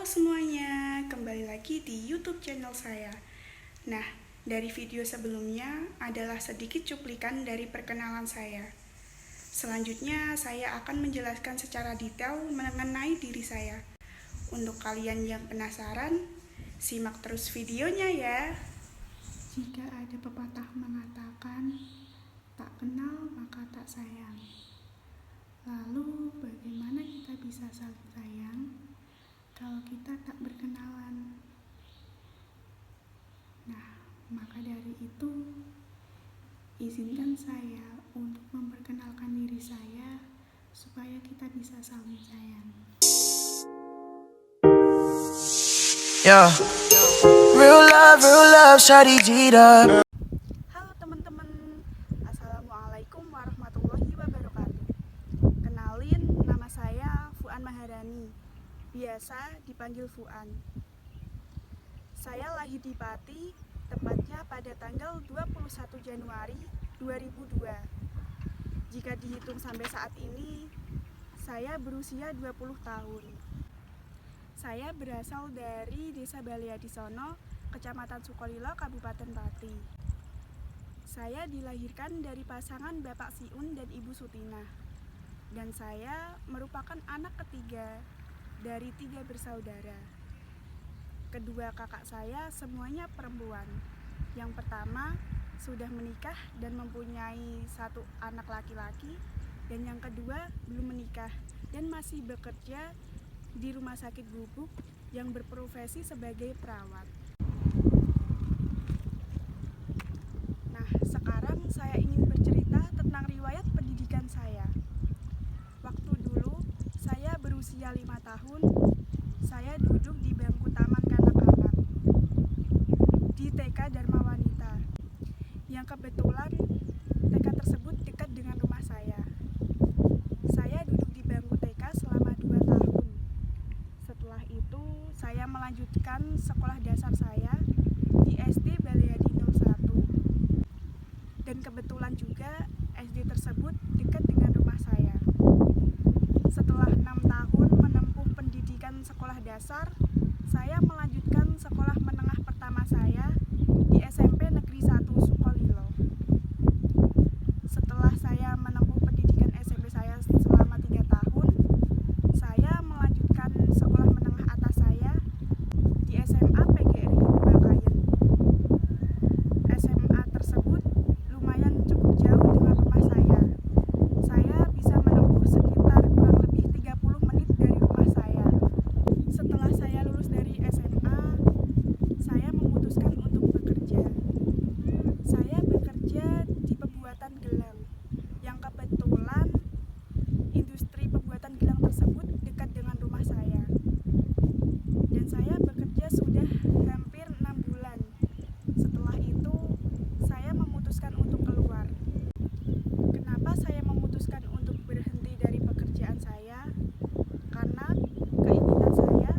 semuanya, kembali lagi di YouTube channel saya. Nah, dari video sebelumnya adalah sedikit cuplikan dari perkenalan saya. Selanjutnya, saya akan menjelaskan secara detail mengenai diri saya. Untuk kalian yang penasaran, simak terus videonya ya. Jika ada pepatah mengatakan, tak kenal maka tak sayang. Lalu, bagaimana kita bisa saling sayang kalau kita tak berkenalan? Nah, maka dari itu, izinkan saya untuk memperkenalkan diri saya supaya kita bisa saling sayang. Yeah, real love, shawty G'd up. Halo teman-teman, Assalamualaikum warahmatullahi wabarakatuh. Kenalin, nama saya Fuan Maharani, biasa dipanggil Fuan. Saya lahir di Pati, tepatnya pada tanggal 21 Januari 2002. Jika dihitung sampai saat ini, saya berusia 20 tahun. Saya berasal dari Desa Baleadisono, Kecamatan Sukolilo, Kabupaten Pati. Saya dilahirkan dari pasangan Bapak Siun dan Ibu Sutina. Dan saya merupakan anak ketiga dari 3 bersaudara. Kedua kakak saya semuanya perempuan. Yang pertama sudah menikah dan mempunyai 1 anak laki-laki, dan yang kedua belum menikah dan masih bekerja di rumah sakit Gubuk yang berprofesi sebagai perawat. Nah, sekarang saya ingin bercerita tentang riwayat pendidikan saya. Waktu dulu saya berusia 5 tahun, saya duduk di bangku taman kanak-kanak di TK Dharma Wanita, yang kebetulan TK tersebut dekat dengan rumah saya. Saya duduk di bangku TK selama 2 tahun. Setelah itu, saya melanjutkan sekolah dasar saya di SD Baleadi 01. Dan kebetulan juga SD tersebut dekat dengan rumah saya. Setelah 6 tahun menempuh pendidikan sekolah dasar, saya melanjutkan sekolah menengah pertama saya di SMP Negeri 1 Sukolilo. Setelah saya menempuh pendidikan SMP saya selama 3 tahun, saya melanjutkan sekolah menengah atas saya di SMA PGRI 2 Kayen. SMA tersebut lumayan cukup jauh dengan rumah saya. Saya bisa menempuh sekitar kurang lebih 30 menit dari rumah saya. Setelah saya lulus dari SMA, saya memutuskan untuk bekerja. Saya bekerja di pembuatan gelang, yang kebetulan industri pembuatan gelang tersebut dekat dengan rumah saya. Dan saya bekerja sudah hampir 6 bulan. Setelah itu, saya memutuskan untuk keluar. Kenapa saya memutuskan untuk berhenti dari pekerjaan saya? Karena keinginan saya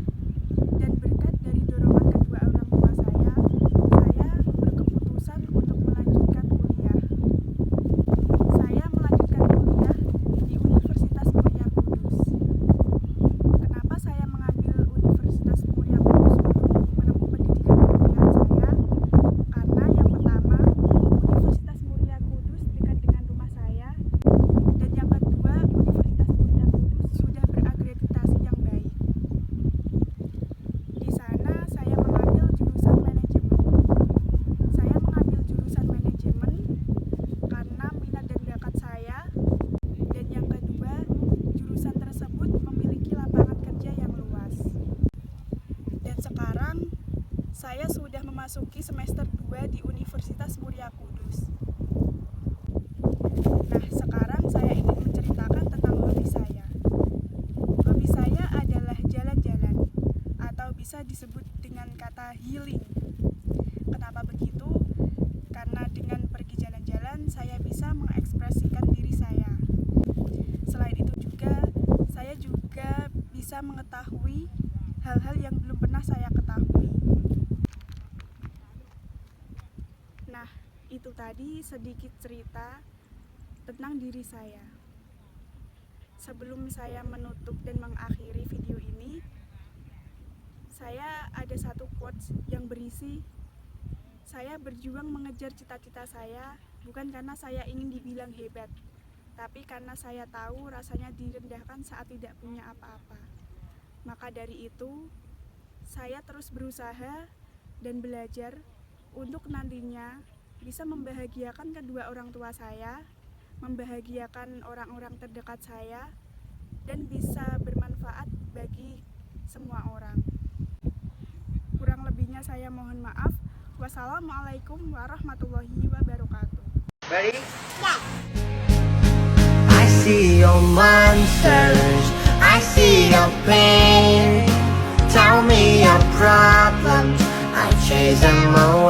dan berkat dari dorongan kedua orang tua saya berkeputusan untuk melanjutkan kuliah. Saya melanjutkan kuliah di Universitas Muria Kudus. Kenapa saya mengambil Universitas Muria Kudus untuk menempuh pendidikan kuliah saya? Karena yang pertama, Universitas Muria Kudus dekat dengan rumah saya, dan yang kedua, Universitas Muria Kudus sudah berakreditasi yang baik. Di sana saya mengambil jurusan manajemen. Saya mengambil jurusan manajemen karena minat dan bakat saya, dan yang kedua, jurusan tersebut memiliki lapangan kerja yang luas. Dan sekarang saya sudah memasuki semester 2 di Universitas Muria Kudus. Nah, sekarang saya ingin menceritakan tentang hobi saya. Hobi saya adalah jalan-jalan, atau bisa disebut dengan kata healing. Kenapa begitu? Karena dengan pergi jalan-jalan, saya bisa mengekspresikan diri saya. Selain itu juga, saya juga bisa mengetahui hal-hal yang belum pernah saya ketahui. Nah, itu tadi sedikit cerita tentang diri saya. Sebelum saya menutup dan mengakhiri video ini, saya ada satu quotes yang berisi, saya berjuang mengejar cita-cita saya bukan karena saya ingin dibilang hebat, tapi karena saya tahu rasanya direndahkan saat tidak punya apa-apa. Maka dari itu, saya terus berusaha dan belajar untuk nantinya bisa membahagiakan kedua orang tua saya, membahagiakan orang-orang terdekat saya, dan bisa bermanfaat bagi semua orang. Kurang lebihnya saya mohon maaf. Wassalamualaikum warahmatullahi wabarakatuh. Ready? I see your monsters, I see your pain. Tell me your problems, I chase them away.